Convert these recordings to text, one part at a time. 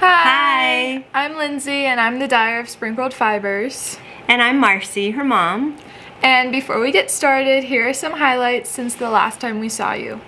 Hi! I'm Lindsay and I'm the dyer of Sprinkled Fibers. And I'm Marci, her mom. And before we get started, here are some highlights since the last time we saw you.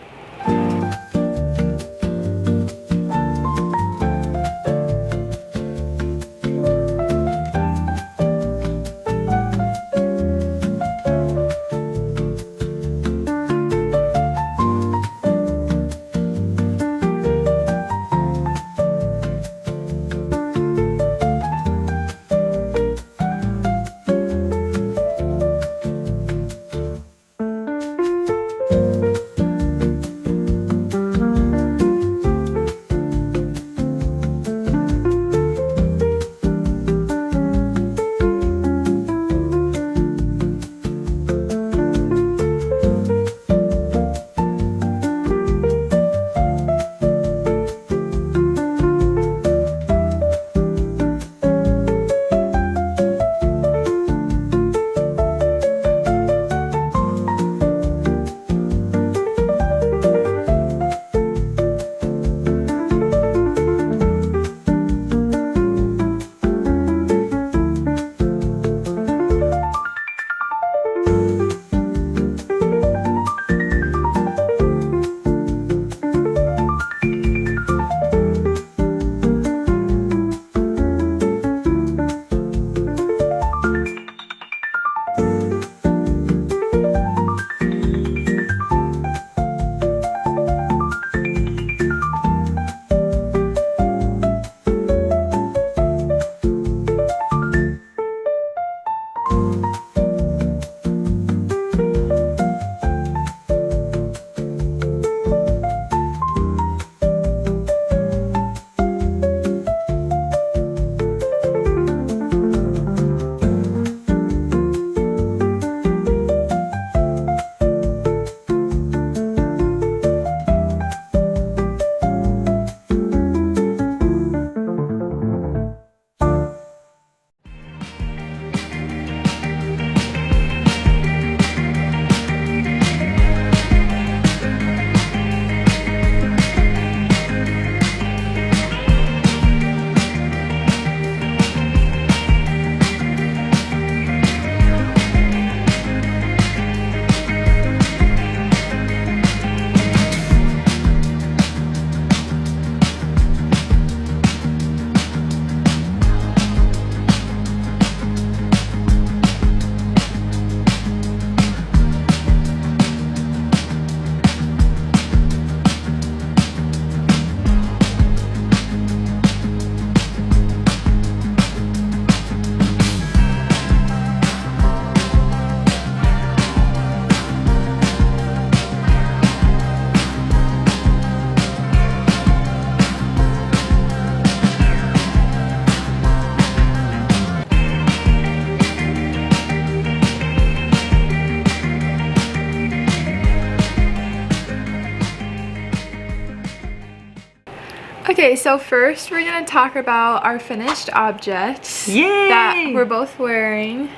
Okay, so first we're going to talk about our finished objects. Yay! That we're both wearing.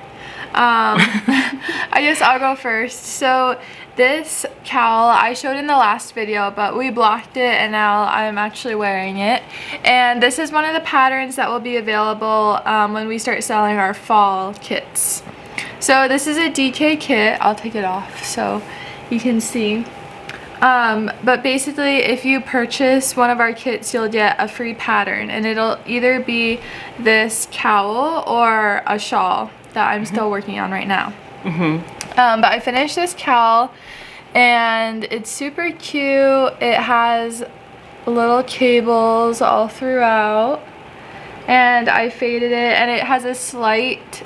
I guess I'll go first. So this cowl I showed in the last video, but we blocked it and now I'm actually wearing it. And this is one of the patterns that will be available when we start selling our fall kits. So this is a DK kit. I'll take it off so you can see. But basically if you purchase one of our kits you'll get a free pattern, and it'll either be this cowl or a shawl that I'm still working on right now. But I finished this cowl and it's super cute. It has little cables all throughout and I faded it, and it has a slight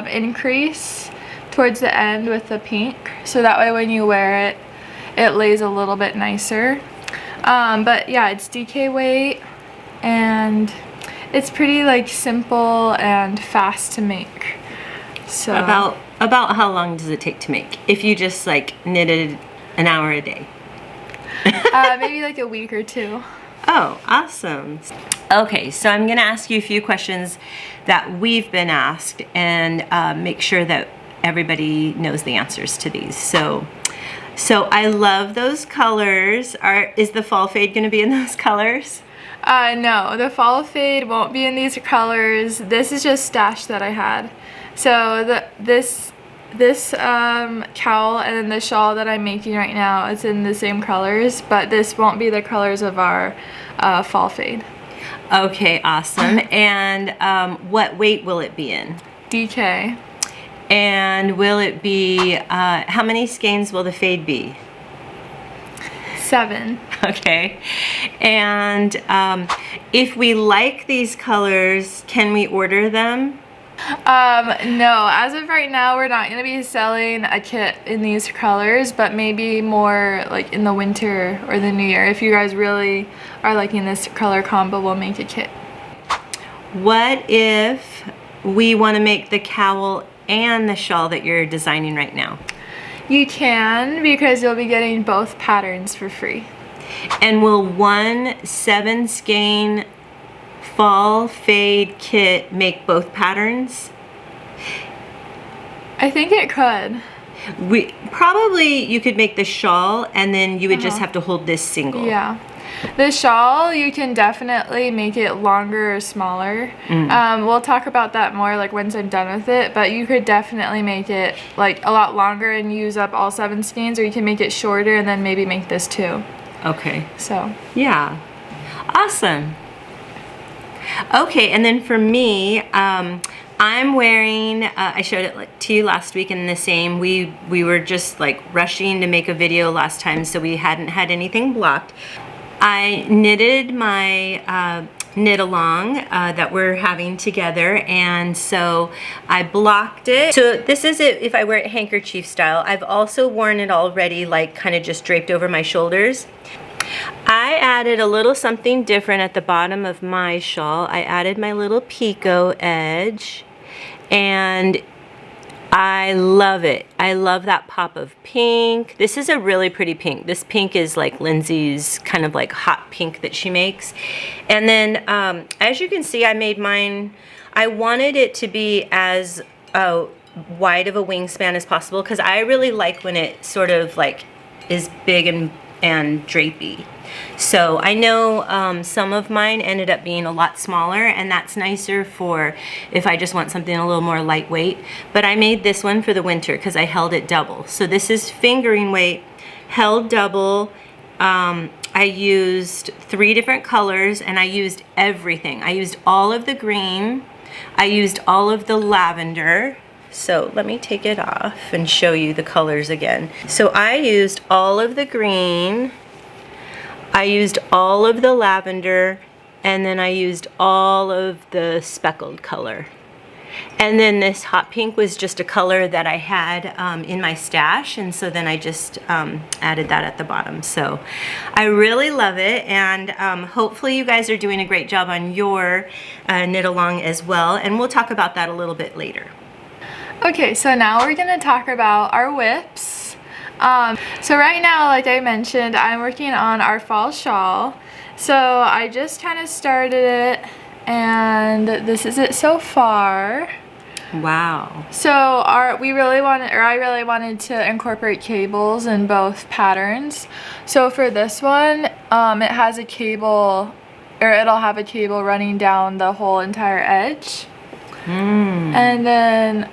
increase towards the end with the pink, so that way when you wear it it lays a little bit nicer. But yeah, it's DK weight and it's pretty like simple and fast to make. So about how long does it take to make if you just like knitted an hour a day? Maybe like a week or two. Oh, awesome. Okay, so I'm gonna ask you a few questions that we've been asked and make sure that everybody knows the answers to these. So I love those colors. Is the fall fade gonna be in those colors? No, the fall fade won't be in these colors. This is just stash that I had. So this cowl and then the shawl that I'm making right now, it's in the same colors, but this won't be the colors of our fall fade. Okay, awesome. And what weight will it be in? DK. And will it be, how many skeins will the fade be? 7. Okay. And if we like these colors, can we order them? No, as of right now, we're not going to be selling a kit in these colors, but maybe more like in the winter or the new year. If you guys really are liking this color combo, we'll make a kit. What if we want to make the cowl and the shawl that you're designing right now? You can, because you'll be getting both patterns for free. And will one 7 skein fall fade kit make both patterns? I think it could. You could make the shawl and then you would just have to hold this single. Yeah. The shawl, you can definitely make it longer or smaller. We'll talk about that more like once I'm done with it, but you could definitely make it like a lot longer and use up all 7 skeins, or you can make it shorter and then maybe make this too. Okay. So. Yeah. Awesome. Okay, and then for me, I'm wearing, I showed it to you last week in the same, we were just like rushing to make a video last time, so we hadn't had anything blocked. I knitted my knit along that we're having together, and so I blocked it. So this is it if I wear it handkerchief style. I've also worn it already, like kind of just draped over my shoulders. I added a little something different at the bottom of my shawl. I added my little picot edge, and I love it. I love that pop of pink. This is a really pretty pink. This pink is like Lindsay's kind of like hot pink that she makes. And then as you can see, I made mine, I wanted it to be as wide of a wingspan as possible, because I really like when it sort of like is big and drapey. So I know some of mine ended up being a lot smaller, and that's nicer for if I just want something a little more lightweight. But I made this one for the winter because I held it double. So this is fingering weight, held double. I used 3 different colors, and I used everything. I used all of the green. I used all of the lavender. So let me take it off and show you the colors again. So I used all of the green, I used all of the lavender, and then I used all of the speckled color. And then this hot pink was just a color that I had in my stash, and so then I just added that at the bottom. So I really love it, and hopefully you guys are doing a great job on your knit along as well, and we'll talk about that a little bit later. Okay, so now we're going to talk about our whips. So right now, like I mentioned, I'm working on our fall shawl. So I just kind of started it, and this is it so far. Wow. So I really wanted to incorporate cables in both patterns. So for this one, it has a cable, or it'll have a cable running down the whole entire edge. And then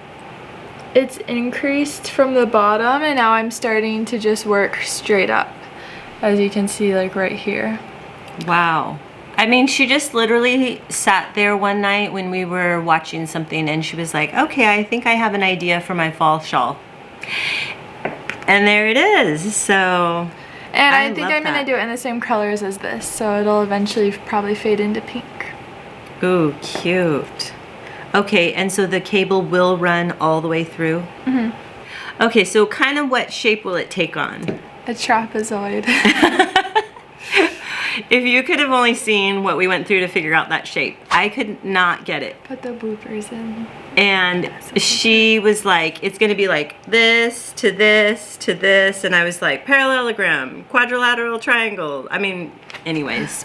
it's increased from the bottom, and now I'm starting to just work straight up, as you can see, like right here. Wow. I mean, she just literally sat there one night when we were watching something, and she was like, okay, I think I have an idea for my fall shawl. And there it is. So and I think I'm gonna do it in the same colors as this, so it'll eventually probably fade into pink. Ooh, cute. Okay, and so the cable will run all the way through? Okay, so kind of what shape will it take on? A trapezoid. If you could have only seen what we went through to figure out that shape, I could not get it. Put the bloopers in. And she was like, it's gonna be like this to this to this, and I was like, parallelogram, quadrilateral triangle. I mean, anyways,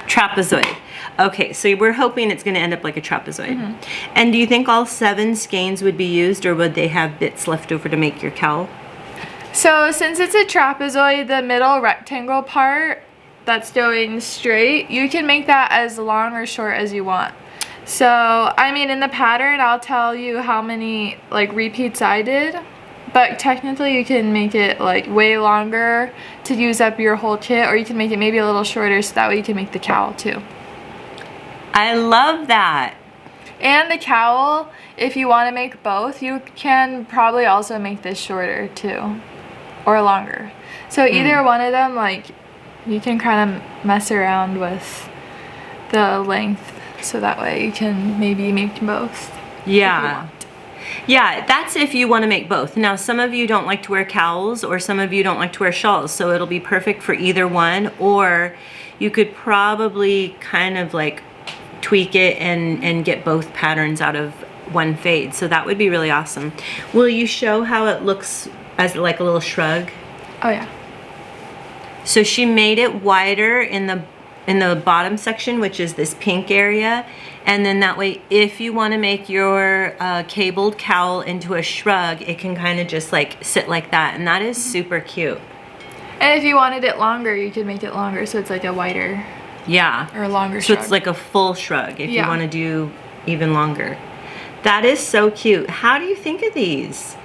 trapezoid. Okay, so we're hoping it's gonna end up like a trapezoid. And do you think all 7 skeins would be used, or would they have bits left over to make your cowl? So since it's a trapezoid, the middle rectangle part that's going straight, you can make that as long or short as you want. So, I mean, in the pattern, I'll tell you how many like repeats I did, but technically you can make it like way longer to use up your whole kit, or you can make it maybe a little shorter so that way you can make the cowl too. I love that. And the cowl, if you want to make both, you can probably also make this shorter too, or longer. So either one of them, like, you can kind of mess around with the length, so that way you can maybe make both. Yeah. Yeah, that's if you want to make both. Now, some of you don't like to wear cowls, or some of you don't like to wear shawls, so it'll be perfect for either one, or you could probably kind of like tweak it and get both patterns out of one fade. So that would be really awesome. Will you show how it looks as like a little shrug? Oh yeah. So she made it wider in the bottom section, which is this pink area, and then that way if you want to make your cabled cowl into a shrug, it can kind of just like sit like that, and that is super cute. And if you wanted it longer, you could make it longer so it's like a wider, yeah, or a longer so shrug. it's like a full shrug if you want to do even longer. That is so cute. How do you think of these?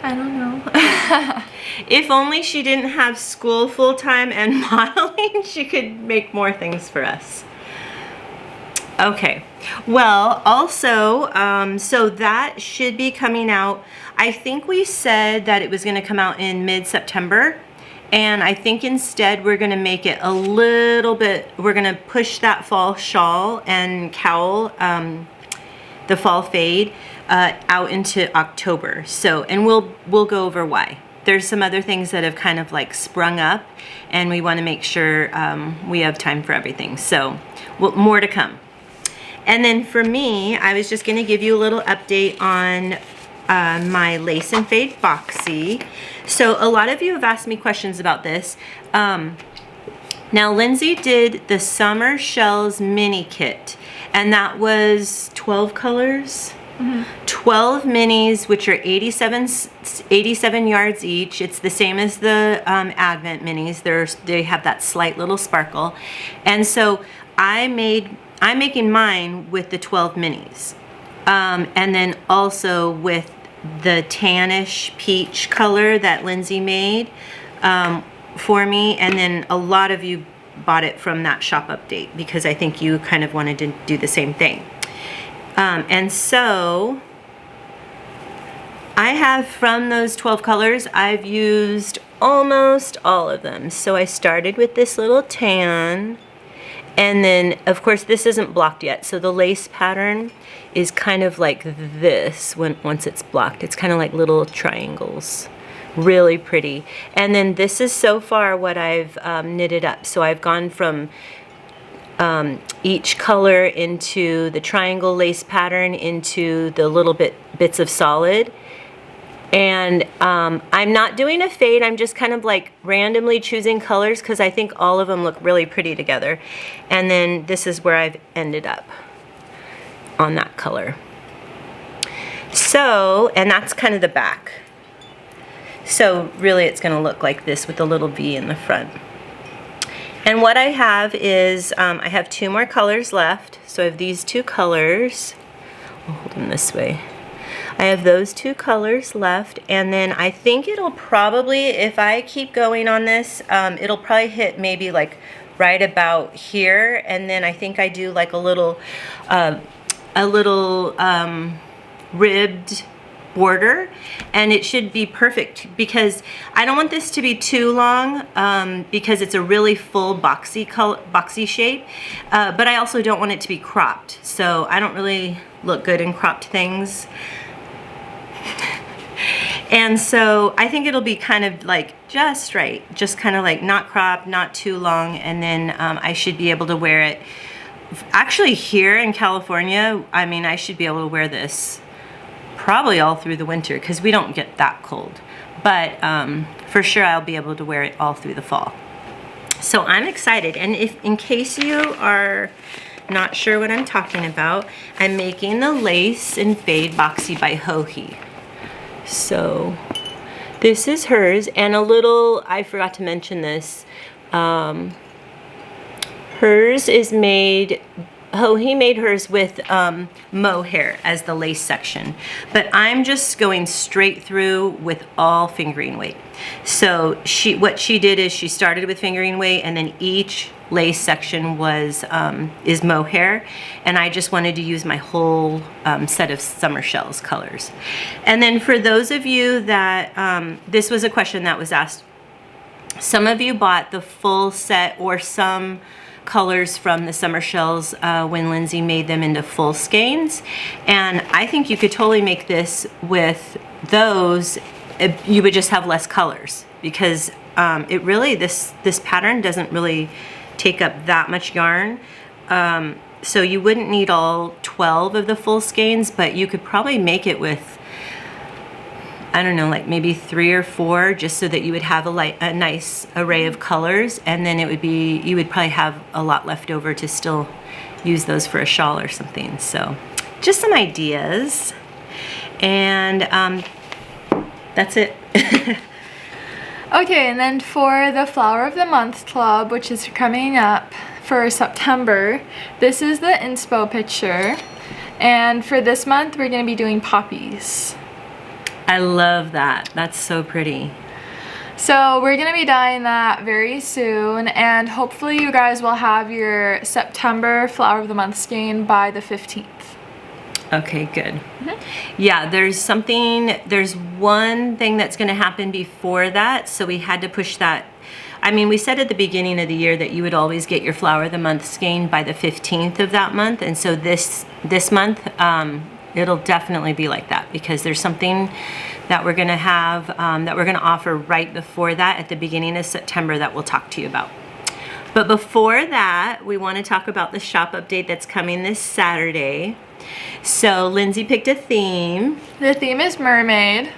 I don't know. If only she didn't have school full-time and modeling, she could make more things for us. Okay, well, also, so that should be coming out. I think we said that it was going to come out in mid-September, and I think instead we're going to make it a little bit, we're going to push that fall shawl and cowl, the fall fade, out into October. So, and we'll go over why. There's some other things that have kind of like sprung up, and we want to make sure we have time for everything. So, more to come. And then for me, I was just going to give you a little update on my lace and fade Boxy. So a lot of you have asked me questions about this. Now Lindsay did the Summer Shells mini kit, and that was 12 colors. 12 minis, which are 87 yards each. It's the same as the Advent minis. They have that slight little sparkle. And so I'm making mine with the 12 minis. And then also with the tannish peach color that Lindsay made for me. And then a lot of you bought it from that shop update because I think you kind of wanted to do the same thing. And so I have, from those 12 colors, I've used almost all of them. So I started with this little tan, and then of course this isn't blocked yet, so the lace pattern is kind of like this once it's blocked. It's kind of like little triangles, really pretty. And then this is so far what I've knitted up. So I've gone from each color into the triangle lace pattern, into the little bits of solid. And I'm not doing a fade, I'm just kind of like randomly choosing colors because I think all of them look really pretty together. And then this is where I've ended up on that color. So, and that's kind of the back. So really it's going to look like this with a little V in the front. And what I have is, I have 2 more colors left. So I have these 2 colors. I'll hold them this way. I have those 2 colors left, and then I think it'll probably, if I keep going on this, it'll probably hit maybe like right about here, and then I think I do like a little ribbed border, and it should be perfect because I don't want this to be too long because it's a really full boxy shape, but I also don't want it to be cropped, so I don't really look good in cropped things. And so I think it'll be kind of like just right, just kind of like not cropped, not too long, and then I should be able to wear it. Actually here in California, I mean, I should be able to wear this probably all through the winter because we don't get that cold, but for sure I'll be able to wear it all through the fall. So I'm excited, and if in case you are not sure what I'm talking about, I'm making the Lace and Fade Boxy by Joji. So this is hers, and a little, I forgot to mention this, Hers is made, oh, he made hers with mohair as the lace section. But I'm just going straight through with all fingering weight. So what she did is she started with fingering weight, and then each lace section was is mohair, and I just wanted to use my whole set of summer shells colors. And then for those of you that this was a question that was asked, some of you bought the full set or some colors from the summer shells when Lindsay made them into full skeins, and I think you could totally make this with those. You would just have less colors, because it really, this pattern doesn't really take up that much yarn, so you wouldn't need all 12 of the full skeins, but you could probably make it with, I don't know, like maybe 3 or 4, just so that you would have a nice array of colors, and then it would be, you would probably have a lot left over to still use those for a shawl or something. So just some ideas, and that's it. Okay, and then for the Flower of the Month Club, which is coming up for September, this is the inspo picture, and for this month we're going to be doing poppies. I love that. That's so pretty. So we're going to be dyeing that very soon, and hopefully you guys will have your September Flower of the Month skein by the 15th. Okay, good. Yeah, there's one thing that's going to happen before that, so we had to push that. I mean, we said at the beginning of the year that you would always get your Flower of the Month skein by the 15th of that month, and so this month it'll definitely be like that, because there's something that we're going to have, that we're going to offer right before that at the beginning of September that we'll talk to you about. But before that, we want to talk about the shop update that's coming this Saturday. So Lindsay picked a theme. The theme is Mermaid.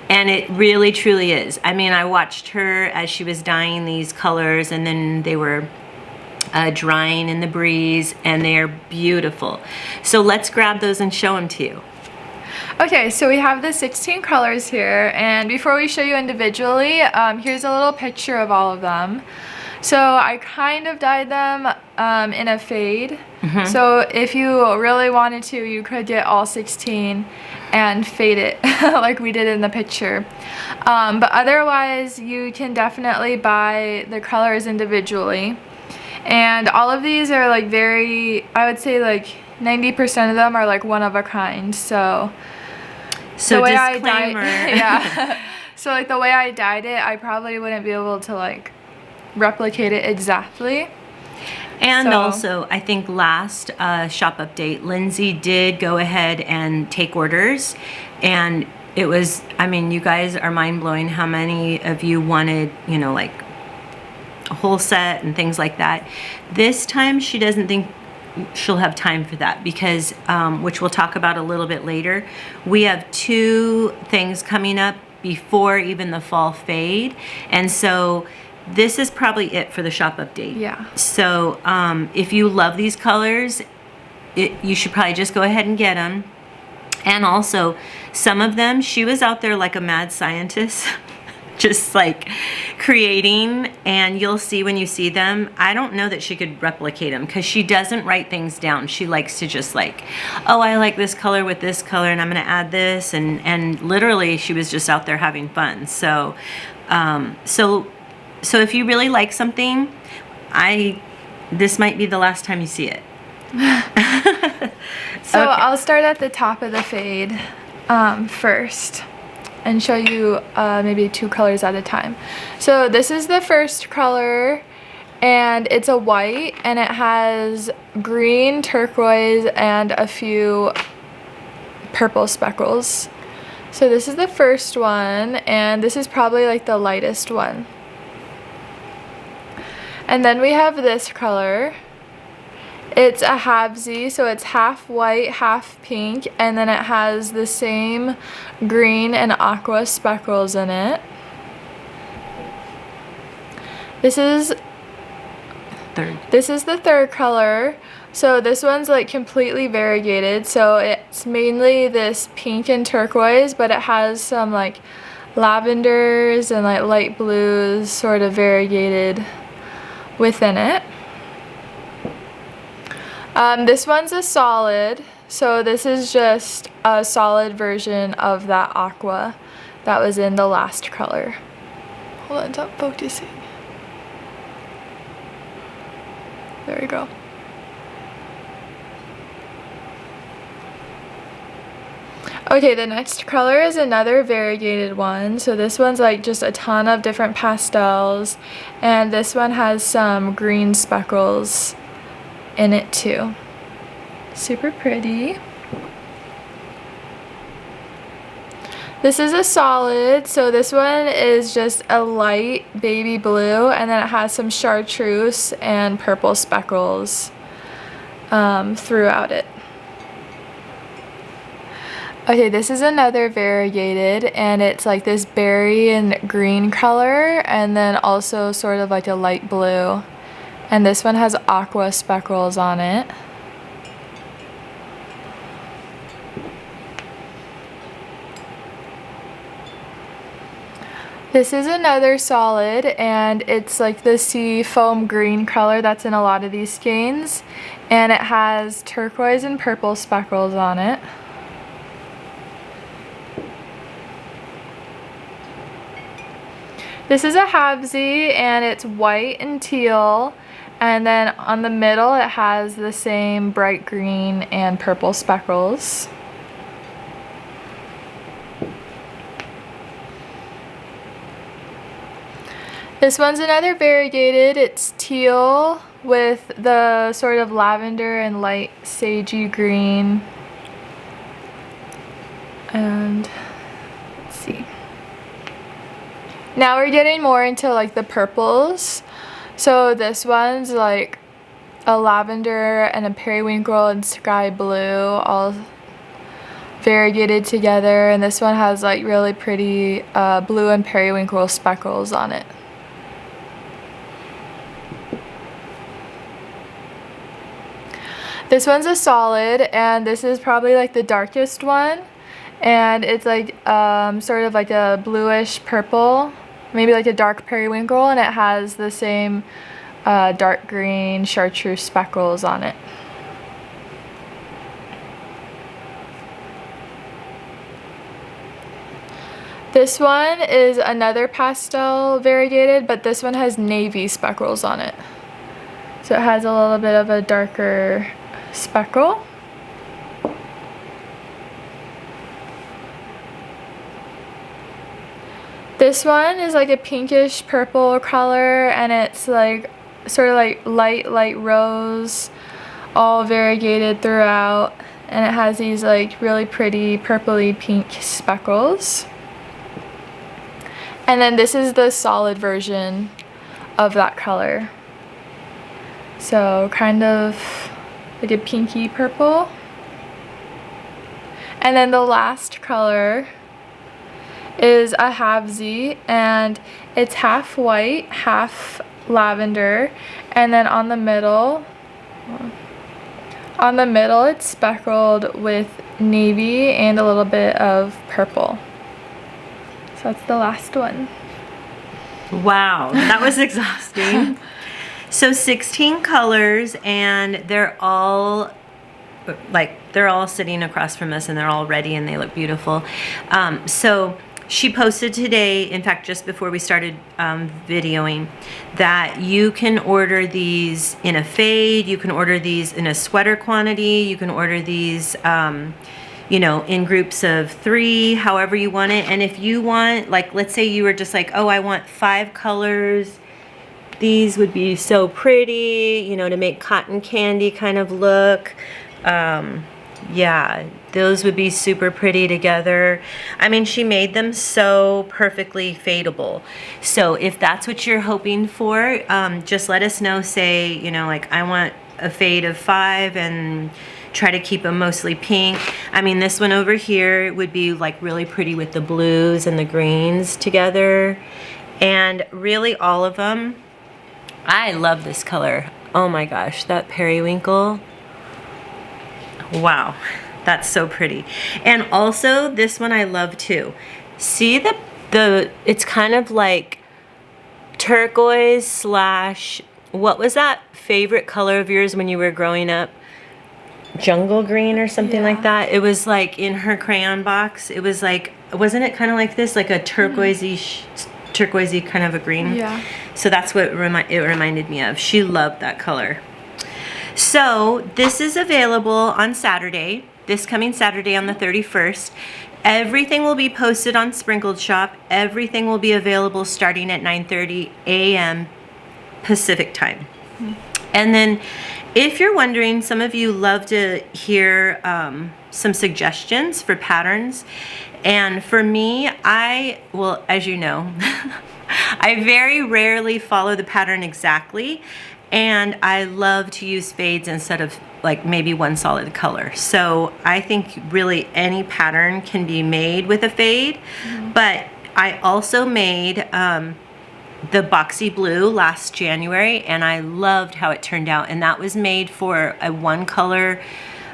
And it really truly is. I mean, I watched her as she was dyeing these colors, and then they were drying in the breeze, and they are beautiful. So let's grab those and show them to you. Okay, so we have the 16 colors here, and before we show you individually, here's a little picture of all of them. So I kind of dyed them in a fade. So if you really wanted to, you could get all 16 and fade it like we did in the picture. But otherwise, you can definitely buy the colors individually. And all of these are like very, I would say like 90% of them are like one of a kind. So the way disclaimer. Yeah. So like the way I dyed it, I probably wouldn't be able to like replicate it exactly. And also, I think last shop update, Lindsay did go ahead and take orders, and it was, I mean, you guys are mind-blowing how many of you wanted, you know, like a whole set and things like that. This time she doesn't think she'll have time for that, because which we'll talk about a little bit later, we have 2 things coming up before even the fall fade, and so this is probably it for the shop update. Yeah. So if you love these colors, you should probably just go ahead and get them. And also, some of them, she was out there like a mad scientist, just like creating, and you'll see when you see them. I don't know that she could replicate them, because she doesn't write things down. She likes to just like, oh, I like this color with this color, and I'm going to add this, and literally she was just out there having fun. So so if you really like something, this might be the last time you see it. So okay. I'll start at the top of the fade first and show you maybe 2 colors at a time. So this is the first color, and it's a white, and it has green, turquoise, and a few purple speckles. So this is the first one, and this is probably like the lightest one. And then we have this color. It's a halvesy, so it's half white, half pink, and then it has the same green and aqua speckles in it. This is the third color. So this one's like completely variegated, so it's mainly this pink and turquoise, but it has some like lavenders and like light blues, sort of variegated within it. This one's a solid, so this is just a solid version of that aqua that was in the last color. Hold on, it's not focusing. There we go. Okay, the next color is another variegated one. So this one's like just a ton of different pastels, and this one has some green speckles in it too. Super pretty. This is a solid, so this one is just a light baby blue, and then it has some chartreuse and purple speckles throughout it. Okay, this is another variegated, and it's like this berry and green color, and then also sort of like a light blue. And this one has aqua speckles on it. This is another solid, and it's like the sea foam green color that's in a lot of these skeins, and it has turquoise and purple speckles on it. This is a halvesy, and it's white and teal, and then on the middle it has the same bright green and purple speckles. This one's another variegated. It's teal with the sort of lavender and light sagey green. And let's see. Now we're getting more into like the purples. So this one's like a lavender and a periwinkle and sky blue all variegated together, and this one has like really pretty blue and periwinkle speckles on it. This one's a solid, and this is probably like the darkest one, and it's like sort of like a bluish purple, maybe like a dark periwinkle, and it has the same dark green chartreuse speckles on it. This one is another pastel variegated, but this one has navy speckles on it. So it has a little bit of a darker speckle. This one is like a pinkish purple color, and it's like sort of like light rose, all variegated throughout, and it has these like really pretty purpley pink speckles. And then this is the solid version of that color. So kind of like a pinky purple. And then the last color is a halvesy, and it's half white, half lavender, and then on the middle it's speckled with navy and a little bit of purple. So that's the last one. Wow, that was exhausting. So 16 colors, and they're all sitting across from us, and they're all ready, and they look beautiful. So she posted today, in fact just before we started videoing, that you can order these in a fade, you can order these in a sweater quantity, you can order these you know, in groups of 3, however you want it. And if you want, like, let's say you were just like, oh, I want 5 colors, these would be so pretty, you know, to make cotton candy kind of look. Yeah, those would be super pretty together. I mean, she made them so perfectly fadeable. So if that's what you're hoping for, just let us know. Say, you know, like, I want a fade of 5 and try to keep them mostly pink. I mean, this one over here would be like really pretty with the blues and the greens together. And really all of them, I love this color. Oh my gosh, that periwinkle. Wow, that's so pretty. And also this one I love too. See it's kind of like turquoise slash what was that favorite color of yours when you were growing up? Jungle green or something like that. It was like in her crayon box. It was like, wasn't it kind of like this, like a turquoisey, turquoisey kind of a green? Yeah. So that's what it reminded me of. She loved that color. So this is available on Saturday, this coming Saturday on the 31st. Everything will be posted on Sprinkled Shop. Everything will be available starting at 9:30 a.m. Pacific time. And then if you're wondering, some of you love to hear some suggestions for patterns. And for me, well, as you know, I very rarely follow the pattern exactly. And I love to use fades instead of like maybe one solid color. So I think really any pattern can be made with a fade. But I also made the Boxy blue last January, and I loved how it turned out. And that was made for a one color,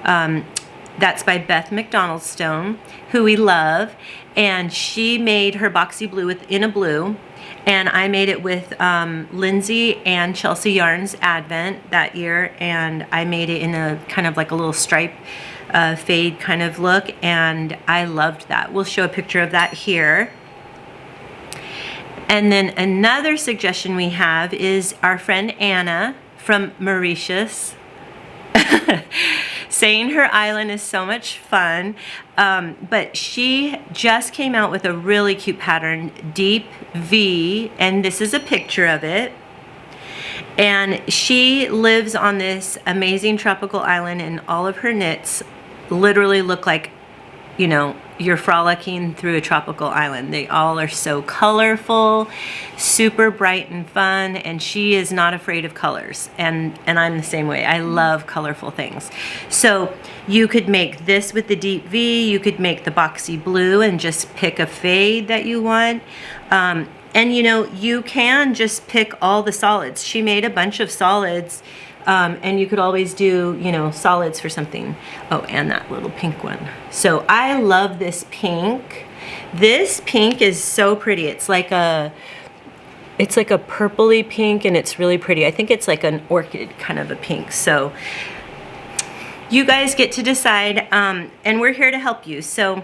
that's by Beth McDonald Stone, who we love. And she made her Boxy blue in a blue. And I made it with Lindsay and Chelsea Yarns Advent that year, and I made it in a kind of like a little stripe fade kind of look, and I loved that. We'll show a picture of that here. And then another suggestion we have is our friend Anna from Mauritius, saying her island is so much fun, but she just came out with a really cute pattern, Deep V, and this is a picture of it. And she lives on this amazing tropical island, and all of her knits literally look like, you know, you're frolicking through a tropical island. They all are so colorful, super bright and fun, and she is not afraid of colors. And I'm the same way. I love colorful things. So you could make this with the Deep V, you could make the Boxy blue and just pick a fade that you want. And you know, you can just pick all the solids. She made a bunch of solids. And you could always do, you know, solids for something. Oh, and that little pink one. So I love this pink. This pink is so pretty. It's like a purpley pink, and it's really pretty. I think it's like an orchid kind of a pink. So you guys get to decide, and we're here to help you. So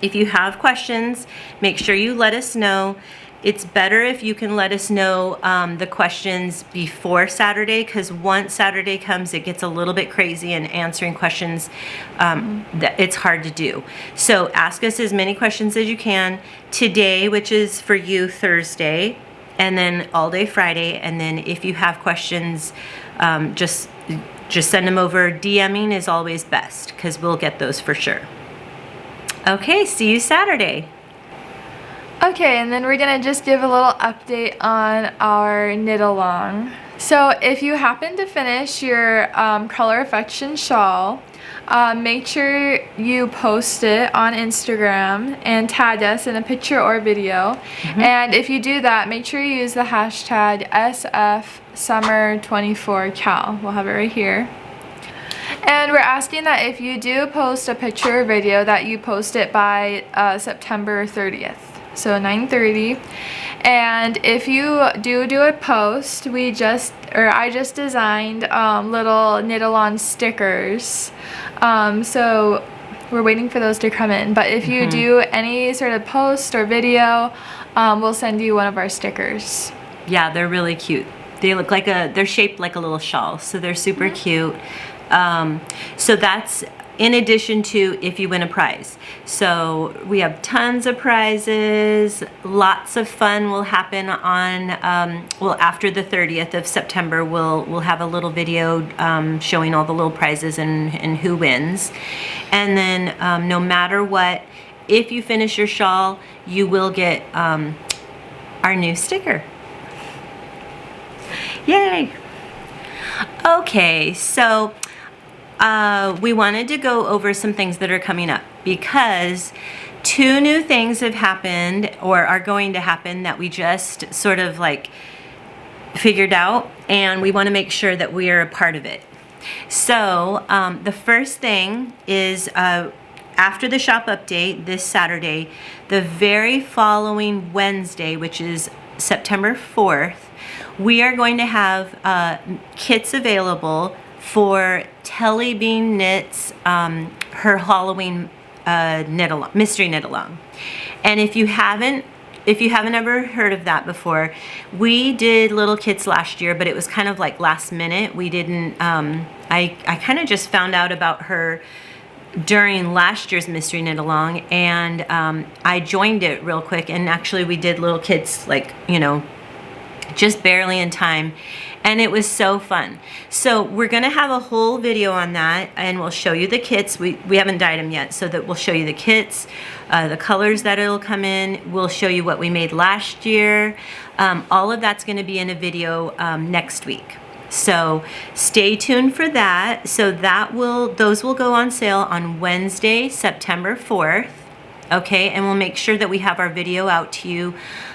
if you have questions, make sure you let us know. It's better if you can let us know the questions before Saturday, because once Saturday comes, it gets a little bit crazy, and answering questions, it's hard to do. So ask us as many questions as you can today, which is for you Thursday, and then all day Friday. And then if you have questions, just send them over. DMing is always best, because we'll get those for sure. Okay, see you Saturday. Okay, and then we're gonna just give a little update on our knit along. So if you happen to finish your Color Affection shawl, make sure you post it on Instagram and tag us in a picture or video. And if you do that, make sure you use the hashtag SFSummer24Cal. We'll have it right here. And we're asking that if you do post a picture or video, that you post it by September 30th. So 9:30. And if you do a post, I just designed little knit-along stickers. So we're waiting for those to come in. But if you do any sort of post or video, we'll send you one of our stickers. Yeah, they're really cute. They look like they're shaped like a little shawl, so they're super cute. So that's in addition to if you win a prize. So we have tons of prizes. Lots of fun will happen on, well, after the 30th of September, we'll have a little video showing all the little prizes and who wins. And then no matter what, if you finish your shawl, you will get our new sticker. Yay! Okay, so we wanted to go over some things that are coming up, because 2 new things have happened or are going to happen that we just sort of like figured out, and we want to make sure that we are a part of it. So the first thing is after the shop update this Saturday, the very following Wednesday, which is September 4th, we are going to have kits available for Tellybean Knits, her Halloween mystery knit along. And if you haven't ever heard of that before, we did little kits last year, but it was kind of like last minute. We didn't, I kind of just found out about her during last year's mystery knit along, and I joined it real quick, and actually we did little kits, like, you know, just barely in time, and it was so fun. So we're gonna have a whole video on that, and we'll show you the kits. We haven't dyed them yet, so that we'll show you the kits, the colors that it'll come in. We'll show you what we made last year. All of that's gonna be in a video next week. So stay tuned for that. So those will go on sale on Wednesday, September 4th. Okay, and we'll make sure that we have our video out to you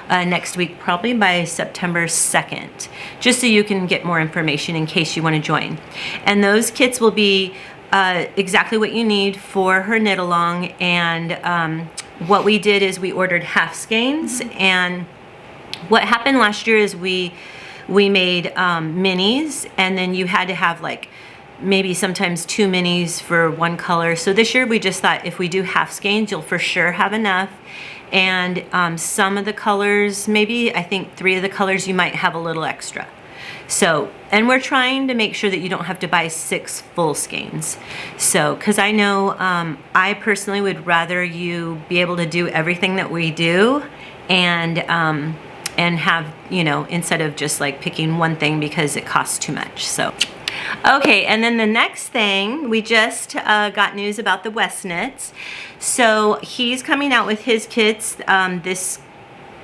next week, probably by September 2nd, just so you can get more information in case you want to join. And those kits will be exactly what you need for her knit along. And what we did is we ordered half skeins. And what happened last year is we made minis, and then you had to have like maybe sometimes 2 minis for one color. So this year we just thought if we do half skeins, you'll for sure have enough. And some of the colors, maybe I think 3 of the colors, you might have a little extra. So, and we're trying to make sure that you don't have to buy 6 full skeins. So, because I know I personally would rather you be able to do everything that we do, and have, you know, instead of just like picking one thing because it costs too much. So okay, and then the next thing, we just got news about the WestKnits. So he's coming out with his kits this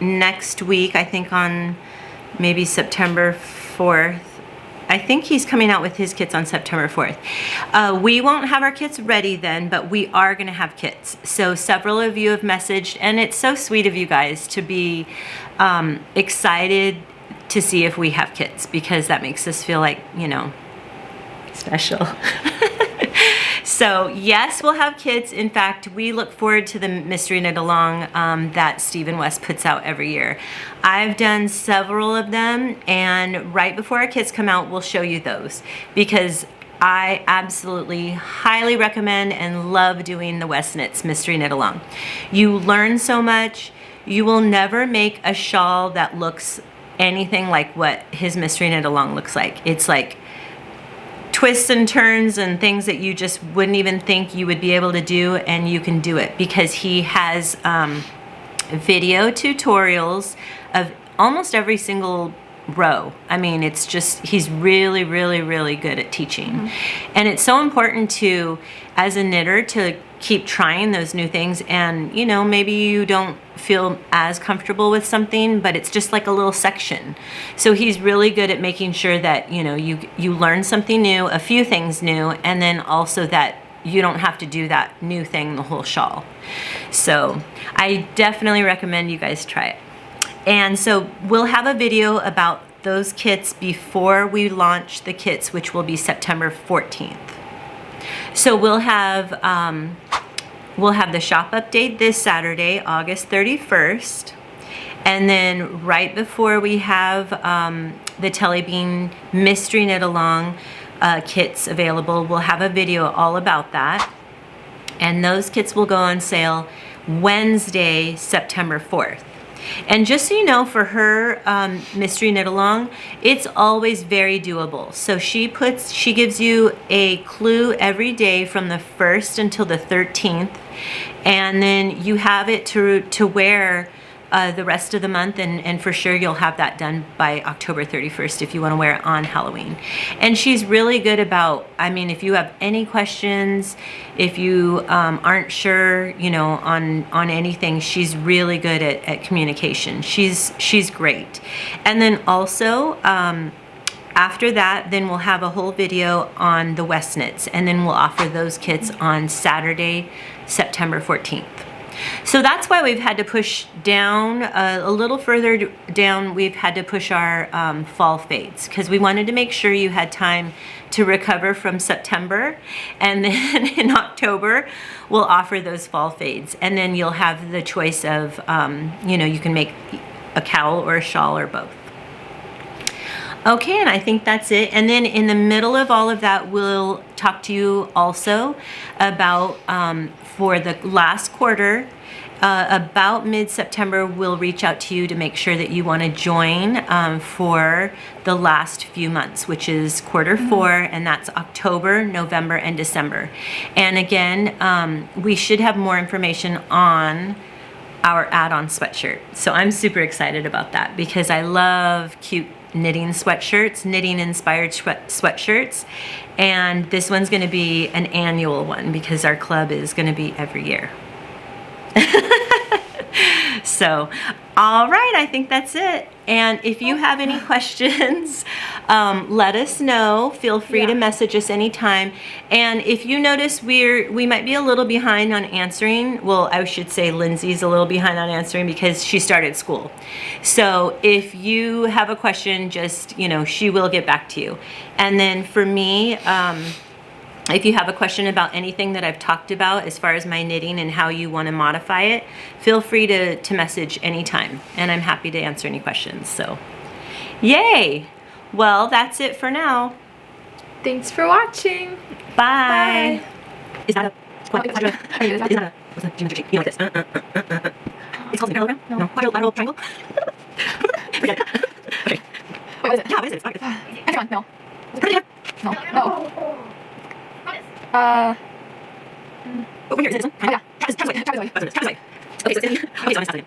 next week, I think on maybe September 4th. I think he's coming out with his kits on September 4th. We won't have our kits ready then, but we are gonna have kits. So several of you have messaged, and it's so sweet of you guys to be excited to see if we have kits, because that makes us feel like, you know, special. So yes, we'll have kits. In fact, we look forward to the mystery knit along that Steve West puts out every year. I've done several of them, and right before our kits come out, we'll show you those, because I absolutely highly recommend and love doing the WestKnits mystery knit along. You learn so much. You will never make a shawl that looks anything like what his mystery knit along looks like. It's like twists and turns and things that you just wouldn't even think you would be able to do, and you can do it because he has video tutorials of almost every single row. I mean, it's just, he's really, really, really good at teaching. And it's so important to, as a knitter, to keep trying those new things. And, you know, maybe you don't feel as comfortable with something, but it's just like a little section. So he's really good at making sure that, you know, you learn something new, a few things new, and then also that you don't have to do that new thing the whole shawl. So I definitely recommend you guys try it. And so we'll have a video about those kits before we launch the kits, which will be September 14th. So we'll have the shop update this Saturday, August 31st. And then right before we have the Tellybean mystery knit along kits available, we'll have a video all about that. And those kits will go on sale Wednesday, September 4th. And just so you know, for her mystery knit along, it's always very doable. So she gives you a clue every day from the 1st until the 13th, and then you have it to wear the rest of the month, and for sure you'll have that done by October 31st if you want to wear it on Halloween. And she's really good about, I mean, if you have any questions, if you aren't sure, you know, on anything, she's really good at communication. She's great. And then also, after that, then we'll have a whole video on the WestKnits, and then we'll offer those kits on Saturday, September 14th. So that's why we've had to push down a little further down. We've had to push our fall fades, because we wanted to make sure you had time to recover from September, and then in October we'll offer those fall fades, and then you'll have the choice of you know, you can make a cowl or a shawl or both. Okay, and I think that's it. And then in the middle of all of that, we'll talk to you also about for the last quarter, about mid-September, we'll reach out to you to make sure that you want to join for the last few months, which is quarter 4, and that's October, November, and December. And again, we should have more information on our add-on sweatshirt. So I'm super excited about that because I love cute knitting sweatshirts, knitting inspired sweatshirts, and this one's going to be an annual one because our club is going to be every year. So, all right, I think that's it. And if you have any questions, let us know. Feel free to message us anytime. And if you notice we might be a little behind on answering, well, I should say Lindsay's a little behind on answering because she started school. So if you have a question, just, you know, she will get back to you. And then for me, if you have a question about anything that I've talked about as far as my knitting and how you want to modify it, feel free to message anytime, and I'm happy to answer any questions. So, yay! Well, that's it for now. Thanks for watching. Bye. Bye. Is that a what's a geometry? You know this. It's called a parallelogram? No. Quadrilateral triangle? Forget it. Okay. Wait, what is it? Yeah, what is it? It's not good. Everyone, no. No. No. Over here, is it this one? Oh, yeah. Travis way. Okay, so it's okay, so I'm gonna stop it.